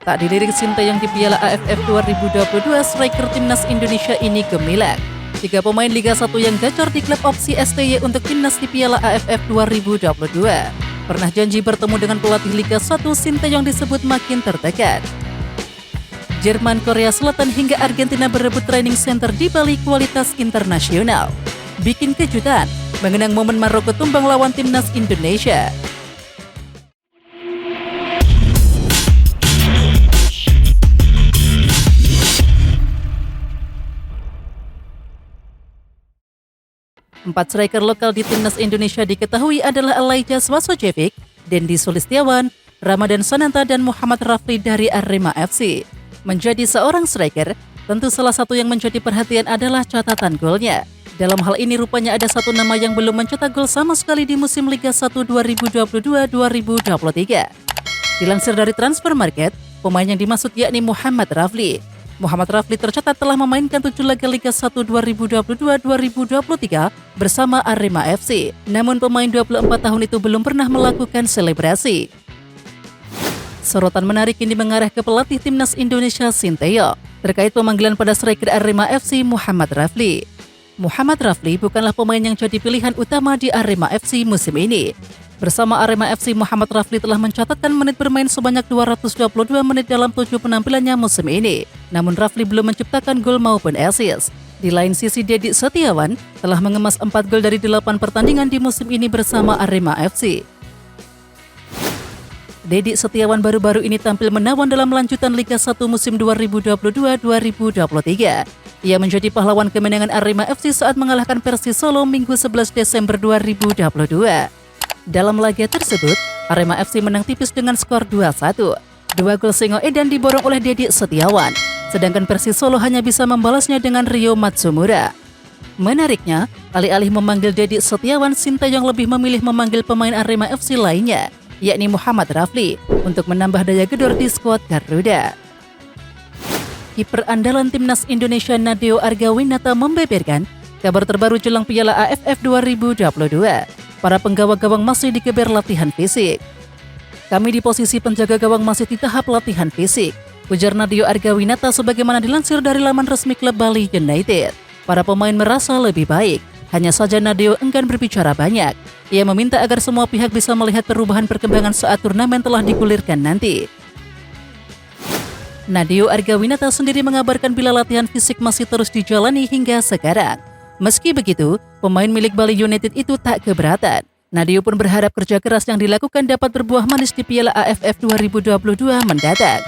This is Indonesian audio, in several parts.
Tak dilirik Sinteyong di Piala AFF 2022, striker timnas Indonesia ini gemilang. 3 pemain Liga 1 yang gacor di klub opsi STY untuk timnas di Piala AFF 2022. Pernah janji bertemu dengan pelatih Liga 1, Sinteyong disebut makin tertekan. Jerman, Korea Selatan hingga Argentina berebut training center di Bali kualitas internasional. Bikin kejutan, mengenang momen Maroko tumbang lawan timnas Indonesia. Empat striker lokal di timnas Indonesia diketahui adalah Elijah Swasojevic, Dendi Sulistiawan, Ramadan Sananta, dan Muhammad Rafli dari Arema FC. Menjadi seorang striker, tentu salah satu yang menjadi perhatian adalah catatan golnya. Dalam hal ini rupanya ada satu nama yang belum mencetak gol sama sekali di musim Liga 1 2022-2023. Dilansir dari Transfer Market, pemain yang dimaksud yakni Muhammad Rafli. Muhammad Rafli tercatat telah memainkan 7 laga Liga 1 2022-2023 bersama Arema FC. Namun pemain 24 tahun itu belum pernah melakukan selebrasi. Sorotan menarik ini mengarah ke pelatih timnas Indonesia Sinteyong terkait pemanggilan pada striker Arema FC Muhammad Rafli. Muhammad Rafli bukanlah pemain yang jadi pilihan utama di Arema FC musim ini. Bersama Arema FC, Muhammad Rafli telah mencatatkan menit bermain sebanyak 222 menit dalam 7 penampilannya musim ini. Namun Rafli belum menciptakan gol maupun assist. Di lain sisi, Dedi Setiawan telah mengemas 4 gol dari 8 pertandingan di musim ini bersama Arema FC. Dedi Setiawan baru-baru ini tampil menawan dalam lanjutan Liga 1 musim 2022-2023. Ia menjadi pahlawan kemenangan Arema FC saat mengalahkan Persis Solo Minggu 11 Desember 2022. Dalam laga tersebut, Arema FC menang tipis dengan skor 2-1. 2 gol Sengo Edan diborong oleh Dedi Setiawan, sedangkan Persis Solo hanya bisa membalasnya dengan Rio Matsumura. Menariknya, alih-alih memanggil Dedi Setiawan, Sinteyong lebih memilih memanggil pemain Arema FC lainnya, yakni Muhammad Rafli, untuk menambah daya gedor di skuad Garuda. Kiper andalan timnas Indonesia Nadeo Argawinata membeberkan kabar terbaru jelang Piala AFF 2022. Para penggawa gawang masih dikeber latihan fisik. Kami di posisi penjaga gawang masih di tahap latihan fisik, ujar Nadeo Argawinata sebagaimana dilansir dari laman resmi klub Bali United. Para pemain merasa lebih baik, hanya saja Nadeo enggan berbicara banyak. Ia meminta agar semua pihak bisa melihat perubahan perkembangan saat turnamen telah digulirkan nanti. Nadeo Argawinata sendiri mengabarkan bila latihan fisik masih terus dijalani hingga sekarang. Meski begitu, pemain milik Bali United itu tak keberatan. Nadeo pun berharap kerja keras yang dilakukan dapat berbuah manis di Piala AFF 2022 mendatang.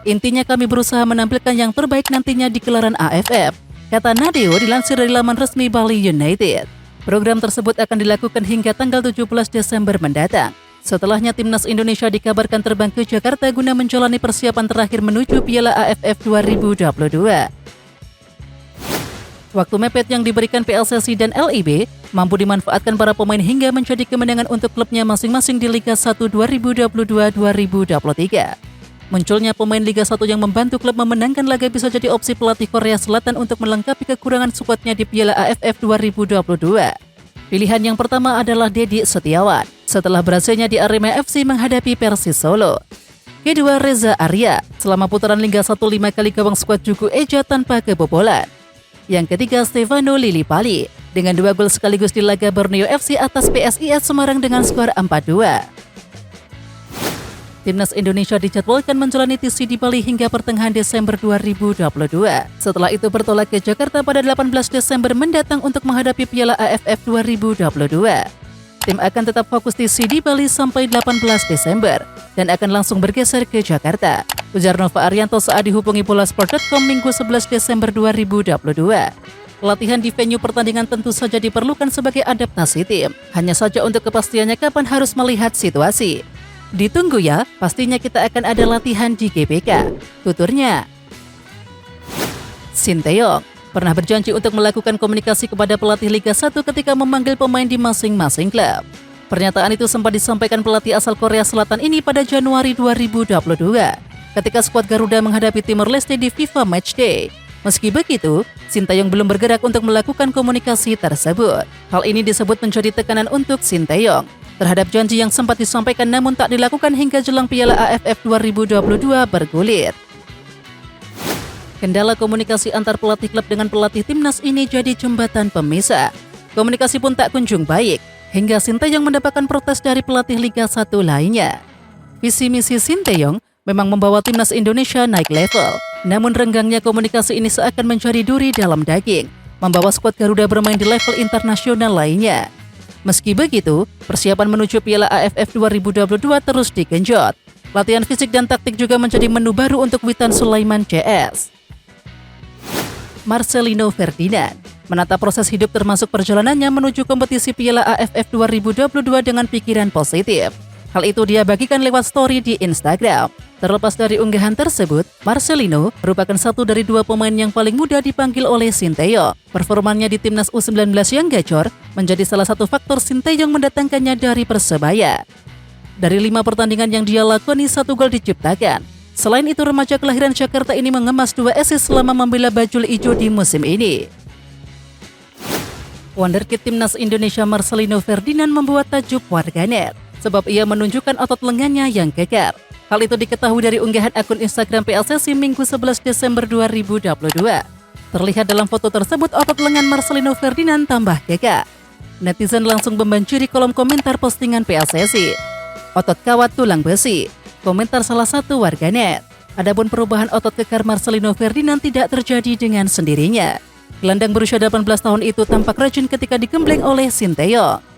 Intinya kami berusaha menampilkan yang terbaik nantinya di gelaran AFF, kata Nadeo dilansir dari laman resmi Bali United. Program tersebut akan dilakukan hingga tanggal 17 Desember mendatang. Setelahnya timnas Indonesia dikabarkan terbang ke Jakarta guna menjalani persiapan terakhir menuju Piala AFF 2022. Waktu mepet yang diberikan PSSI dan LIB mampu dimanfaatkan para pemain hingga menjadi kemenangan untuk klubnya masing-masing di Liga 1 2022-2023. Munculnya pemain Liga 1 yang membantu klub memenangkan laga bisa jadi opsi pelatih Korea Selatan untuk melengkapi kekurangan skuadnya di Piala AFF 2022. Pilihan yang pertama adalah Dedi Setiawan, setelah berhasilnya di Arema FC menghadapi Persis Solo. Kedua, Reza Arya, selama putaran Liga 1 5 kali gawang skuad Juku Eja tanpa kebobolan. Yang ketiga, Stefano Lillipali, dengan 2 gol sekaligus di laga Borneo FC atas PSIS Semarang dengan skor 4-2. Timnas Indonesia dijadwalkan menjalani TC di Bali hingga pertengahan Desember 2022. Setelah itu bertolak ke Jakarta pada 18 Desember mendatang untuk menghadapi Piala AFF 2022. Tim akan tetap fokus TC di Bali sampai 18 Desember dan akan langsung bergeser ke Jakarta, ujar Nova Arianto saat dihubungi Bolasport.com Minggu 11 Desember 2022. Latihan di venue pertandingan tentu saja diperlukan sebagai adaptasi tim. Hanya saja untuk kepastiannya kapan harus melihat situasi. Ditunggu ya, pastinya kita akan ada latihan di GBK, tuturnya. Sinteyong pernah berjanji untuk melakukan komunikasi kepada pelatih Liga 1 ketika memanggil pemain di masing-masing klub. Pernyataan itu sempat disampaikan pelatih asal Korea Selatan ini pada Januari 2022 ketika skuad Garuda menghadapi Timor Leste di FIFA Matchday. Meski begitu, Sinteyong belum bergerak untuk melakukan komunikasi tersebut. Hal ini disebut menjadi tekanan untuk Sinteyong. terhadap janji yang sempat disampaikan namun tak dilakukan hingga jelang Piala AFF 2022 bergulir. Kendala komunikasi antar pelatih klub dengan pelatih timnas ini jadi jembatan pemisah. Komunikasi pun tak kunjung baik, hingga Sinteyong mendapatkan protes dari pelatih Liga 1 lainnya. Visi misi Sinteyong memang membawa timnas Indonesia naik level, namun renggangnya komunikasi ini seakan menjadi duri dalam daging, membawa skuad Garuda bermain di level internasional lainnya. Meski begitu, persiapan menuju Piala AFF 2022 terus digenjot. Latihan fisik dan taktik juga menjadi menu baru untuk Witan Sulaiman CS. Marcelino Ferdinand menata proses hidup termasuk perjalanannya menuju kompetisi Piala AFF 2022 dengan pikiran positif. Hal itu dia bagikan lewat story di Instagram. Terlepas dari unggahan tersebut, Marcelino merupakan satu dari dua pemain yang paling muda dipanggil oleh Sinteyong. Performanya di timnas U19 yang gacor menjadi salah satu faktor Sinteyong mendatangkannya dari Persebaya. Dari 5 pertandingan yang dia lakoni, 1 gol diciptakan. Selain itu, remaja kelahiran Jakarta ini mengemas 2 assist selama membela bajul ijo di musim ini. Wonderkid timnas Indonesia Marcelino Ferdinand membuat tajuk warganet sebab ia menunjukkan otot lengannya yang gegar. Hal itu diketahui dari unggahan akun Instagram PSSI Minggu 11 Desember 2022. Terlihat dalam foto tersebut otot lengan Marcelino Ferdinand tambah gegar. Netizen langsung membanjiri kolom komentar postingan PSSI. Otot kawat tulang besi, komentar salah satu warganet. Adapun perubahan otot kekar Marcelino Ferdinand tidak terjadi dengan sendirinya. Gelandang berusia 18 tahun itu tampak rajin ketika digembleng oleh Sinteyong.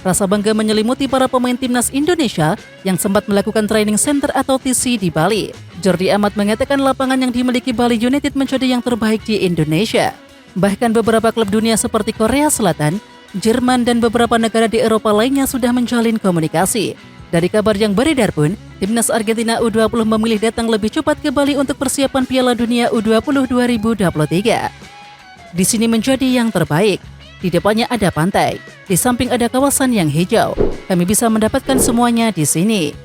Rasa bangga menyelimuti para pemain timnas Indonesia yang sempat melakukan training center atau TC di Bali. Jordi Amat mengatakan lapangan yang dimiliki Bali United menjadi yang terbaik di Indonesia. Bahkan beberapa klub dunia seperti Korea Selatan, Jerman, dan beberapa negara di Eropa lainnya sudah menjalin komunikasi. Dari kabar yang beredar pun, timnas Argentina U20 memilih datang lebih cepat ke Bali untuk persiapan Piala Dunia U20 2023. Di sini menjadi yang terbaik. Di depannya ada pantai, di samping ada kawasan yang hijau. Kami bisa mendapatkan semuanya di sini.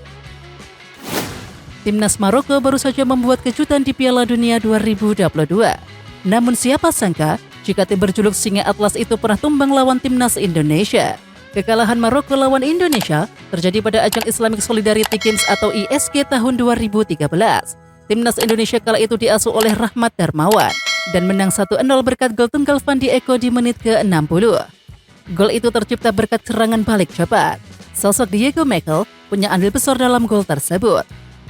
Timnas Maroko baru saja membuat kejutan di Piala Dunia 2022. Namun siapa sangka jika tim berjuluk Singa Atlas itu pernah tumbang lawan timnas Indonesia. Kekalahan Maroko lawan Indonesia terjadi pada ajang Islamic Solidarity Games atau ISG tahun 2013. Timnas Indonesia kala itu diasuh oleh Rahmat Darmawan dan menang 1-0 berkat gol tunggal Fandi Eko di menit ke-60. Gol itu tercipta berkat serangan balik cepat. Sosok Diego Michael punya andil besar dalam gol tersebut.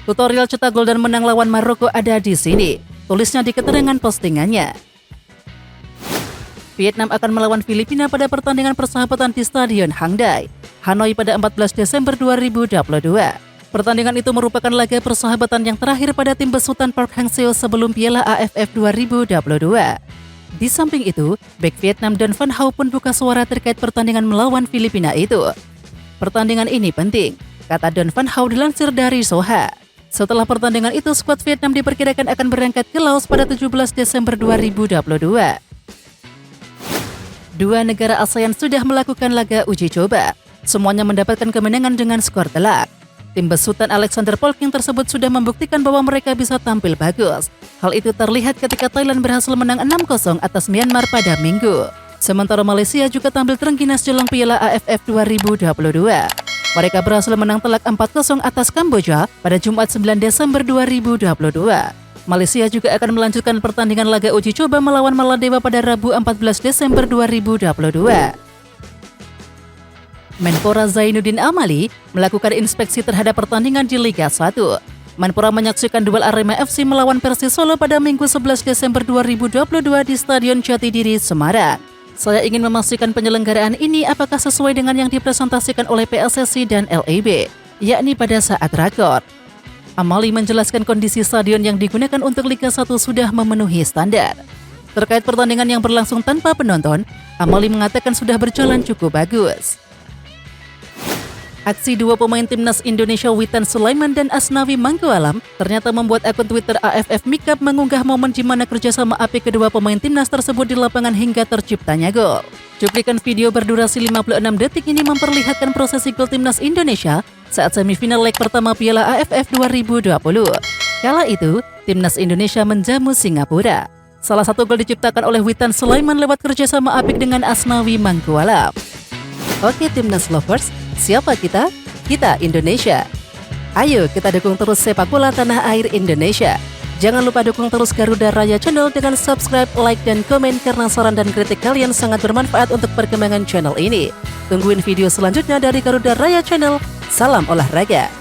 Tutorial cetak gol dan menang lawan Maroko ada di sini, tulisnya di keterangan postingannya. Vietnam akan melawan Filipina pada pertandingan persahabatan di Stadion Hangzhou, Hanoi pada 14 Desember 2022. Pertandingan itu merupakan laga persahabatan yang terakhir pada tim besutan Park Hang-seo sebelum Piala AFF 2022. Di samping itu, bek Vietnam Don Van Hau pun buka suara terkait pertandingan melawan Filipina itu. Pertandingan ini penting, kata Don Van Hau dilansir dari Soha. Setelah pertandingan itu, skuad Vietnam diperkirakan akan berangkat ke Laos pada 17 Desember 2022. Dua negara ASEAN sudah melakukan laga uji coba. Semuanya mendapatkan kemenangan dengan skor telak. Tim besutan Alexander Polking tersebut sudah membuktikan bahwa mereka bisa tampil bagus. Hal itu terlihat ketika Thailand berhasil menang 6-0 atas Myanmar pada Minggu. Sementara Malaysia juga tampil terengginas jelang Piala AFF 2022. Mereka berhasil menang telak 4-0 atas Kamboja pada Jumat 9 Desember 2022. Malaysia juga akan melanjutkan pertandingan laga uji coba melawan Maladewa pada Rabu 14 Desember 2022. Menpora Zainuddin Amali melakukan inspeksi terhadap pertandingan di Liga 1. Menpora menyaksikan duel Arema FC melawan Persis Solo pada Minggu 11 Desember 2022 di Stadion Jatidiri, Semarang. Saya ingin memastikan penyelenggaraan ini apakah sesuai dengan yang dipresentasikan oleh PSSI dan LIB, yakni pada saat rakor. Amali menjelaskan kondisi stadion yang digunakan untuk Liga 1 sudah memenuhi standar. Terkait pertandingan yang berlangsung tanpa penonton, Amali mengatakan sudah berjalan cukup bagus. Aksi dua pemain timnas Indonesia Witan Sulaiman dan Asnawi Mangkualam ternyata membuat akun Twitter AFF Mikap mengunggah momen di mana kerjasama apik kedua pemain timnas tersebut di lapangan hingga terciptanya gol. Cuplikan video berdurasi 56 detik ini memperlihatkan prosesi gol timnas Indonesia saat semifinal leg pertama Piala AFF 2020. Kala itu, timnas Indonesia menjamu Singapura. Salah satu gol diciptakan oleh Witan Sulaiman lewat kerjasama apik dengan Asnawi Mangkualam. Oke Timnas Lovers, siapa kita? Kita Indonesia. Ayo kita dukung terus sepak bola tanah air Indonesia. Jangan lupa dukung terus Garuda Raya Channel dengan subscribe, like, dan komen karena saran dan kritik kalian sangat bermanfaat untuk perkembangan channel ini. Tungguin video selanjutnya dari Garuda Raya Channel. Salam olahraga.